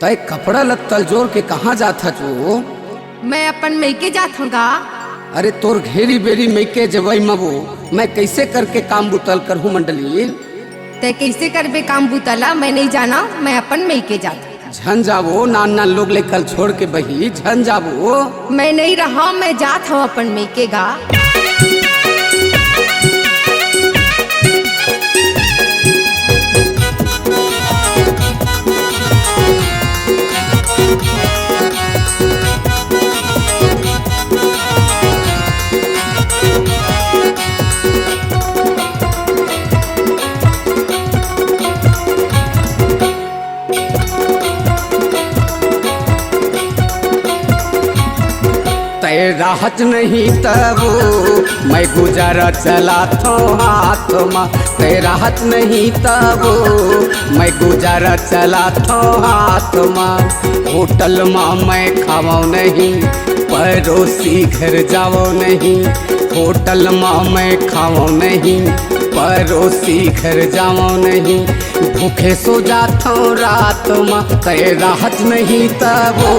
तय कपड़ा लत्तल जोर के कहाँ जात जो? मैं अपन मैके जात हूँगा। अरे तोर घेरी बेरी मैके जबई मबो मैं कैसे करके काम बुतल करहूँ मंडली। ते कैसे करबे काम बुतला मैं नहीं जाना, मैं अपन मैके जात। झन जावो नान नान लोग ले कल छोड़ के बही झन जावो। मैं नहीं रहा, मैं जात हूँ अपन मैके गा। राहत नहीं तबो मैं गुजारा चला थो हाथ माँ। ते राहत नहीं तबो मैं गुजारा चला थो हाथ माँ। होटल माँ मैं खावाओ नहीं, पड़ोसी घर जाओ नहीं। होटल माँ मैं खावाओ नहीं, पड़ोसी घर जाओ नहीं। भूखे सो जाता रात माँ। ते राहत नहीं तबो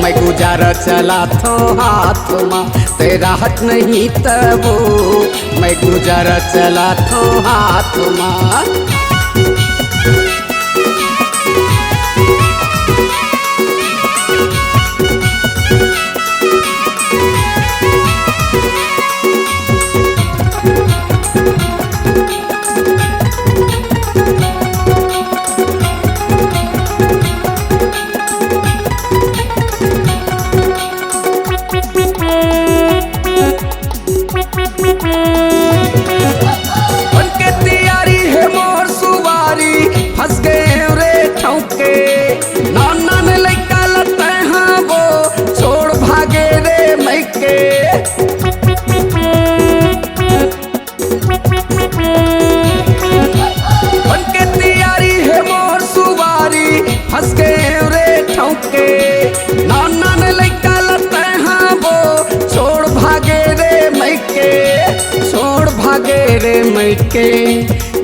मैं गुजारा चला थो हाथ माँ। ते राहत नहीं तबो मैं गुजारा चला थो हाथ माँ।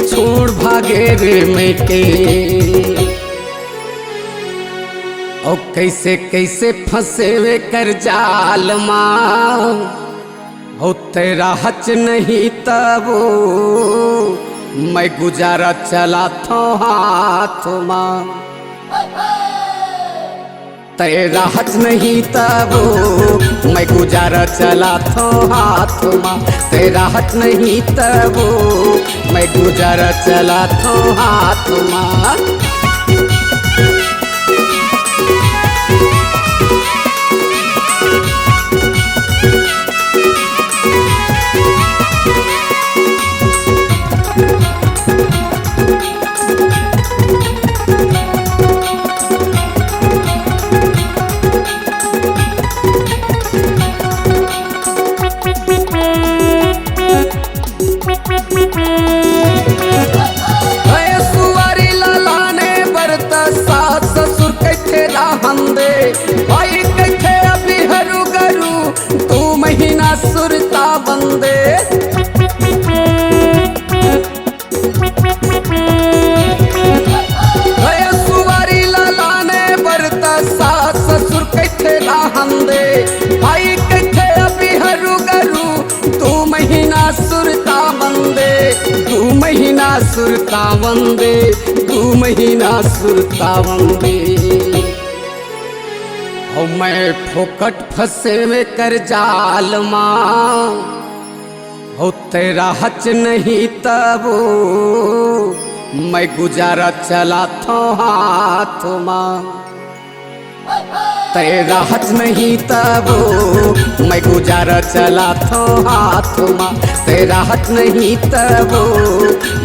छोड़ भागे रे मैके। और कैसे कैसे फंसे वे कर जाल माँ। हो तेरा हच नहीं तबो मैं गुजारा चला थो हाथ माँ। तेरा हच नहीं तबो मैं गुजारा चला थो हाथ माँ। तेरा हच नहीं तबो मैं गुजारा चला थो हाथ माँ। भाई कैथे अभी हरू गरू तू महीना सुरता बंदे। सुवारी लालाने बरता सास ससुर कैथे राहंदे। भाई कैथे अभी हरू गरू तू महीना सुरता बंदे। तू महीना सुरता बंदे, तू महीना सुरता बंदे। हो मैं फोकट फंसे में कर जाल माँ। हो तेरा हच नहीं तबो मैं गुजारा चला थो हाथ माँ। तेरा हच नहीं तबो मैं गुजारा चला थो हाथ माँ। तेरा हच नहीं तबो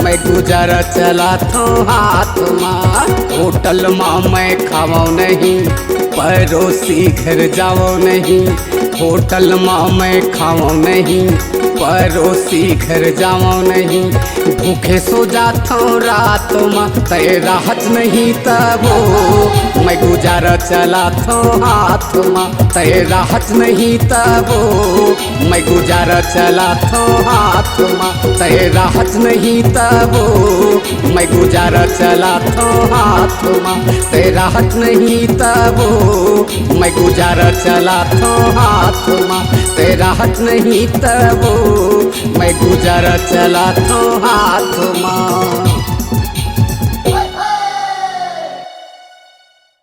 मैं गुजारा चला थो हाथ माँ। होटल माँ मैं खावाओ नहीं, पड़ोसी घर जाओ नहीं। होटल माँ मैं खाओ नहीं, पड़ोसी घर जाओ नहीं। भूखे सो जाता रात माँ। तेरा हच नहीं तबो मैं गुजारा चला थो हाथ माँ ते राहत नहीं तबो मैं गुजारा चला थो हाथ माँ ते राहत नहीं तबो मैं गुजारा चला थो हाथ माँ ते राहत नहीं तबो मैं गुजारा चला थो हाथ माँ ते राहत नहीं तबो मैं गुजारा चला थो हाथ माँ।